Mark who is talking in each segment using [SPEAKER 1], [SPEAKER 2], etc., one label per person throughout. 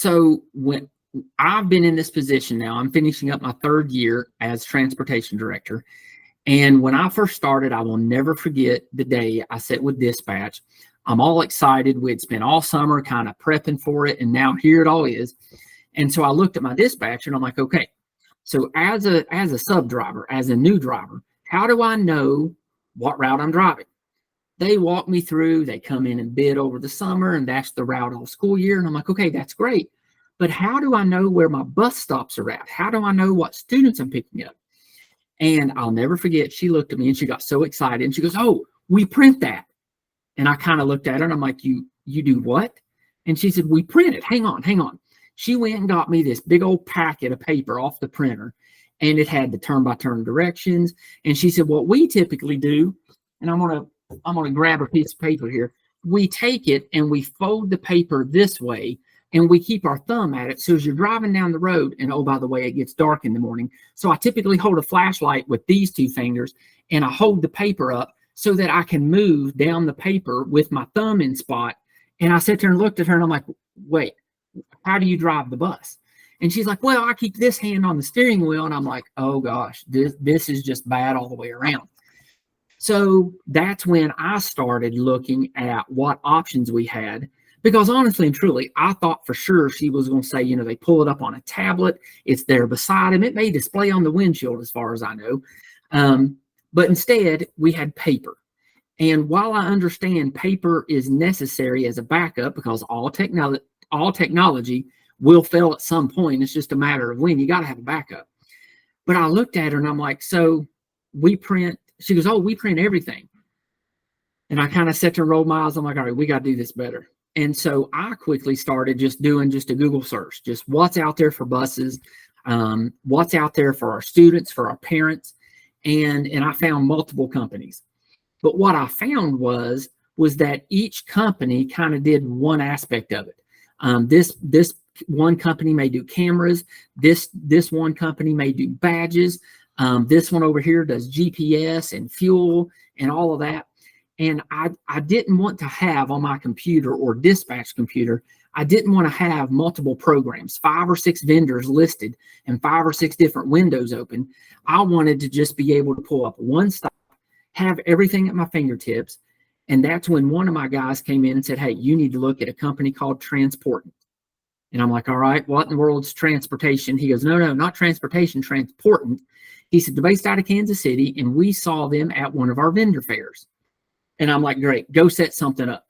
[SPEAKER 1] So when I've been in this position now, I'm finishing up my 3rd year as transportation director. And when I first started, I will never forget the day I sat with dispatch. I'm all excited. We'd spent all summer kind of prepping for it, and now here it all is. And so I looked at my dispatcher and I'm like, okay, so as a sub driver, as a new driver, how do I know what route I'm driving? They walk me through, they come in and bid over the summer, and that's the route all school year. And I'm like, okay, that's great. But how do I know where my bus stops are at? How do I know what students I'm picking up? And I'll never forget, she looked at me and she got so excited and she goes, oh, we print that. And I kind of looked at her and I'm like, you do what? And she said, we print it. Hang on. She went and got me this big old packet of paper off the printer, and it had the turn-by-turn directions. And she said, what we typically do, and I'm gonna grab a piece of paper here. We take it and we fold the paper this way, and we keep our thumb at it. So as you're driving down the road, and oh, by the way, it gets dark in the morning. So I typically hold a flashlight with these 2 fingers, and I hold the paper up so that I can move down the paper with my thumb in spot. And I sat there and looked at her and I'm like, wait, how do you drive the bus? And she's like, well, I keep this hand on the steering wheel. And I'm like, oh gosh, this is just bad all the way around. So that's when I started looking at what options we had, because honestly and truly, I thought for sure she was going to say, they pull it up on a tablet. It's there beside him. It may display on the windshield as far as I know. But instead we had paper. And while I understand paper is necessary as a backup, because all technology will fail at some point, it's just a matter of when. You got to have a backup. But I looked at her and I'm like, so we print. She goes, oh, we print everything. And I kind of sat there and rolled my eyes. I'm like, all right, we got to do this better. And so I quickly started doing a Google search, just what's out there for buses, what's out there for our students, for our parents. And I found multiple companies. But what I found was that each company kind of did one aspect of it. This one company may do cameras. This one company may do badges. This one over here does GPS and fuel and all of that. And I didn't want to have on my computer or dispatch computer, I didn't want to have multiple programs, 5 or 6 vendors listed and 5 or 6 different windows open. I wanted to just be able to pull up one stop, have everything at my fingertips. And that's when one of my guys came in and said, hey, you need to look at a company called Transportant. And I'm like, all right, what in the world's transportation? He goes, no, not transportation, Transportant. He said, they're based out of Kansas City, and we saw them at one of our vendor fairs. And I'm like, great, go set something up.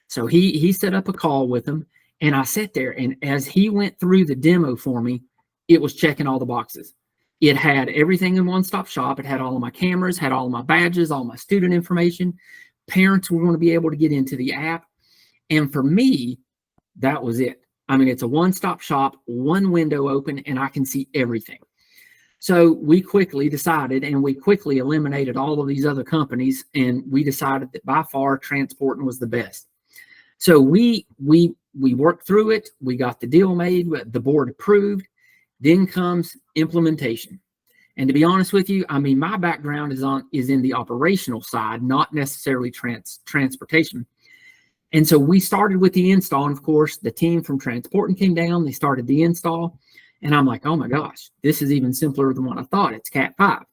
[SPEAKER 1] So he set up a call with them, and I sat there, and as he went through the demo for me, it was checking all the boxes. It had everything in one-stop shop. It had all of my cameras, had all of my badges, all my student information. Parents were going to be able to get into the app. And for me, that was it. I mean, it's a one-stop shop, one window open, and I can see everything. So we quickly decided, and we quickly eliminated all of these other companies, and we decided that by far Transportant was the best. So we worked through it. We got the deal made. The board approved. Then comes implementation. And to be honest with you, I mean, my background is in the operational side, not necessarily transportation. And so we started with the install, and of course, the team from Transportant came down. They started the install. And I'm like, oh my gosh, this is even simpler than what I thought. It's Cat 5.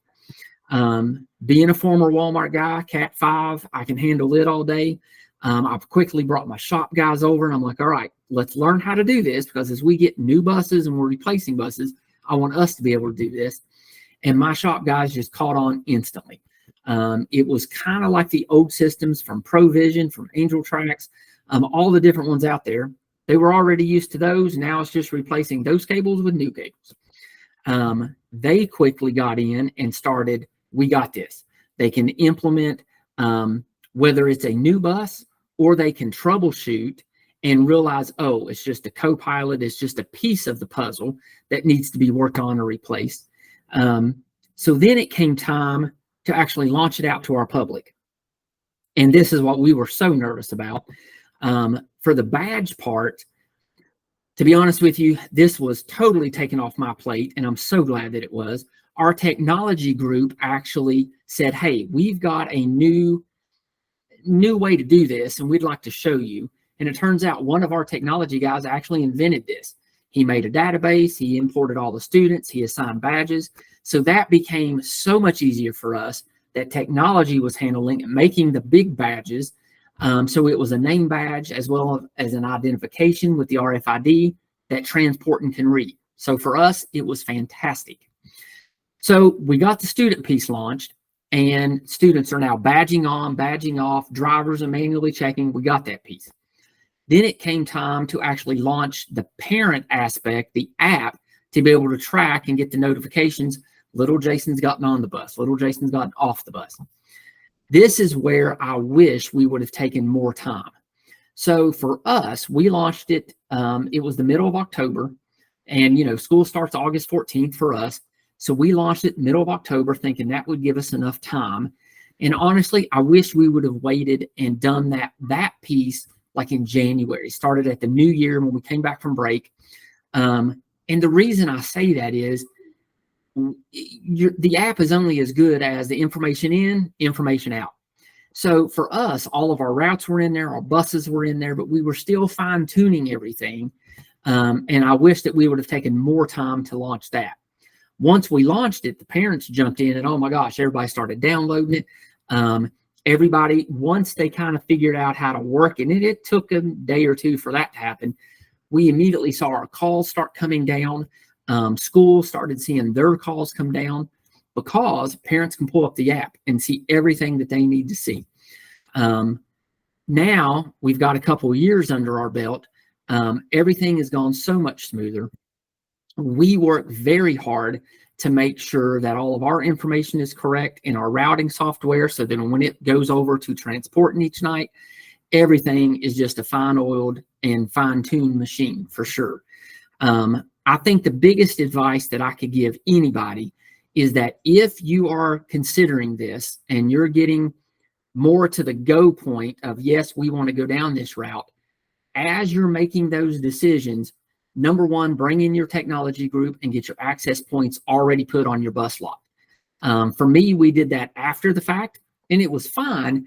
[SPEAKER 1] Being a former Walmart guy, Cat 5, I can handle it all day. I've quickly brought my shop guys over, and I'm like, all right, let's learn how to do this, because as we get new buses and we're replacing buses, I want us to be able to do this. And my shop guys just caught on instantly. It was kind of like the old systems from Provision, from Angel Tracks, all the different ones out there. They were already used to those. Now it's just replacing those cables with new cables. They quickly got in and started, we got this. They can implement, whether it's a new bus or they can troubleshoot and realize, oh, it's just a co-pilot. It's just a piece of the puzzle that needs to be worked on or replaced. So then it came time to actually launch it out to our public. And this is what we were so nervous about. For the badge part, to be honest with you, this was totally taken off my plate, and I'm so glad that it was. Our technology group actually said, hey, we've got a new way to do this, and we'd like to show you. And it turns out one of our technology guys actually invented this. He made a database, he imported all the students, he assigned badges. So that became so much easier for us that technology was handling and making the big badges. So it was a name badge as well as an identification with the RFID that Transportant can read. So for us, it was fantastic. So we got the student piece launched, and students are now badging on, badging off, drivers are manually checking. We got that piece. Then it came time to actually launch the parent aspect, the app, to be able to track and get the notifications. Little Jason's gotten on the bus. Little Jason's gotten off the bus. This is where I wish we would have taken more time. So for us, we launched it. It was the middle of October, and school starts August 14th for us. So we launched it middle of October, thinking that would give us enough time. And honestly, I wish we would have waited and done that piece like in January. Started at the new year when we came back from break. And the reason I say that is the app is only as good as the information in, information out. So for us, all of our routes were in there, our buses were in there, but we were still fine tuning everything. And I wish that we would have taken more time to launch that. Once we launched it, the parents jumped in and, oh my gosh, everybody started downloading it. Everybody, once they kind of figured out how to work, and it took a day or two for that to happen, we immediately saw our calls start coming down. Schools started seeing their calls come down because parents can pull up the app and see everything that they need to see. Now we've got a couple of years under our belt. Everything has gone so much smoother. We work very hard to make sure that all of our information is correct in our routing software, so that when it goes over to Transportant each night, everything is just a fine-oiled and fine-tuned machine for sure. I think the biggest advice that I could give anybody is that if you are considering this and you're getting more to the go point of, yes, we want to go down this route, as you're making those decisions, number one, bring in your technology group and get your access points already put on your bus lot. For me, we did that after the fact, and it was fine.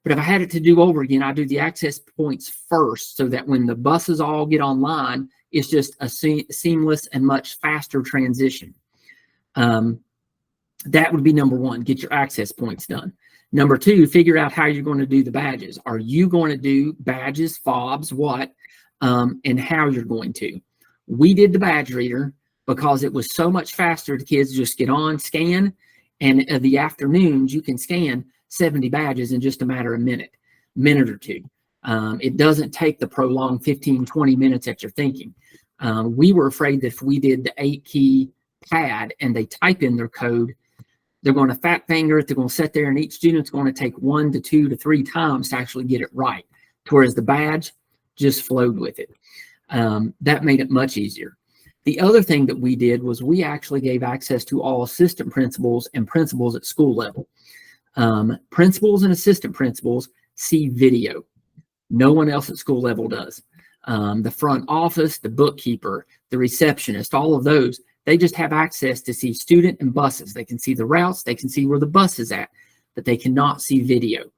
[SPEAKER 1] But if I had it to do over again, I'd do the access points first, so that when the buses all get online, it's just a seamless and much faster transition. That would be number one, get your access points done. Number two, figure out how you're going to do the badges. Are you going to do badges, fobs, what, and how you're going to? We did the badge reader because it was so much faster. The kids just get on, scan, and the afternoons you can scan 70 badges in just a matter of a minute or two. It doesn't take the prolonged 15, 20 minutes that you're thinking. We were afraid that if we did the 8-key pad and they type in their code, they're going to fat finger it, they're going to sit there, and each student's going to take 1 to 2 to 3 times to actually get it right. Whereas the badge just flowed with it. That made it much easier. The other thing that we did was we actually gave access to all assistant principals and principals at school level. Principals and assistant principals see video. No one else at school level does. The front office, the bookkeeper, the receptionist, all of those, they just have access to see student and buses. They can see the routes, they can see where the bus is at, but they cannot see video.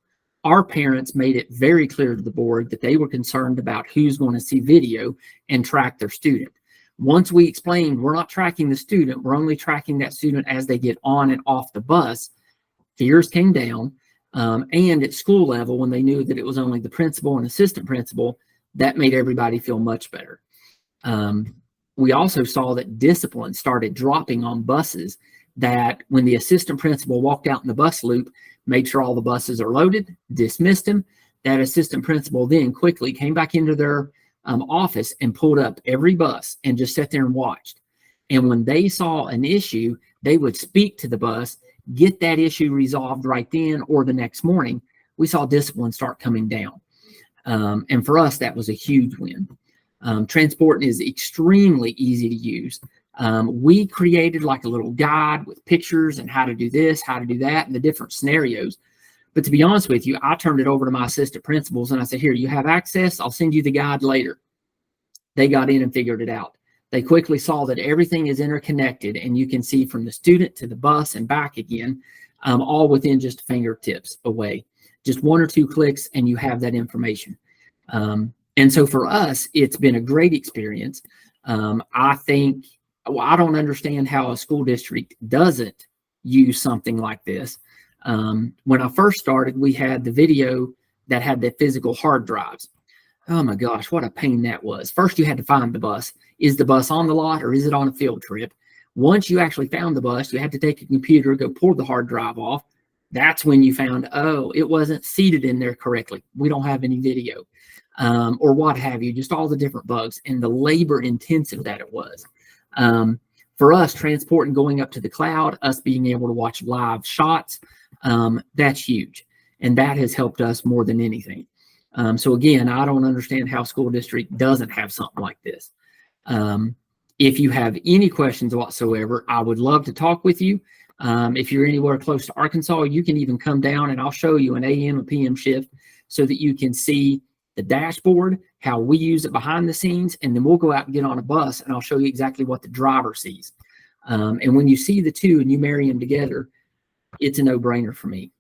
[SPEAKER 1] Our parents made it very clear to the board that they were concerned about who's going to see video and track their student. Once we explained we're not tracking the student, we're only tracking that student as they get on and off the bus, fears came down. And at school level, when they knew that it was only the principal and assistant principal, that made everybody feel much better. We also saw that discipline started dropping on buses, that when the assistant principal walked out in the bus loop, made sure all the buses are loaded, dismissed them, that assistant principal then quickly came back into their office and pulled up every bus and just sat there and watched. And when they saw an issue, they would speak to the bus, get that issue resolved right then or the next morning. We saw discipline start coming down. And for us, that was a huge win. Transportant is extremely easy to use. We created like a little guide with pictures and how to do this, how to do that, and the different scenarios. But to be honest with you, I turned it over to my assistant principals and I said, here, you have access. I'll send you the guide later. They got in and figured it out. They quickly saw that everything is interconnected and you can see from the student to the bus and back again, all within just fingertips away. Just 1 or 2 clicks and you have that information. And And so for us, it's been a great experience. I think, well, I don't understand how a school district doesn't use something like this. When I first started, we had the video that had the physical hard drives. Oh my gosh, what a pain that was. First, you had to find the bus. Is the bus on the lot or is it on a field trip? Once you actually found the bus, you had to take a computer, go pull the hard drive off. That's when you found, oh, it wasn't seated in there correctly. We don't have any video, or what have you, just all the different bugs and the labor intensive that it was. For us, Transportant going up to the cloud, us being able to watch live shots, that's huge. And that has helped us more than anything. So again, I don't understand how a school district doesn't have something like this. If you have any questions whatsoever, I would love to talk with you. If you're anywhere close to Arkansas, you can even come down and I'll show you an AM and PM shift so that you can see the dashboard, how we use it behind the scenes, and then we'll go out and get on a bus and I'll show you exactly what the driver sees. And when you see the two and you marry them together, it's a no-brainer for me.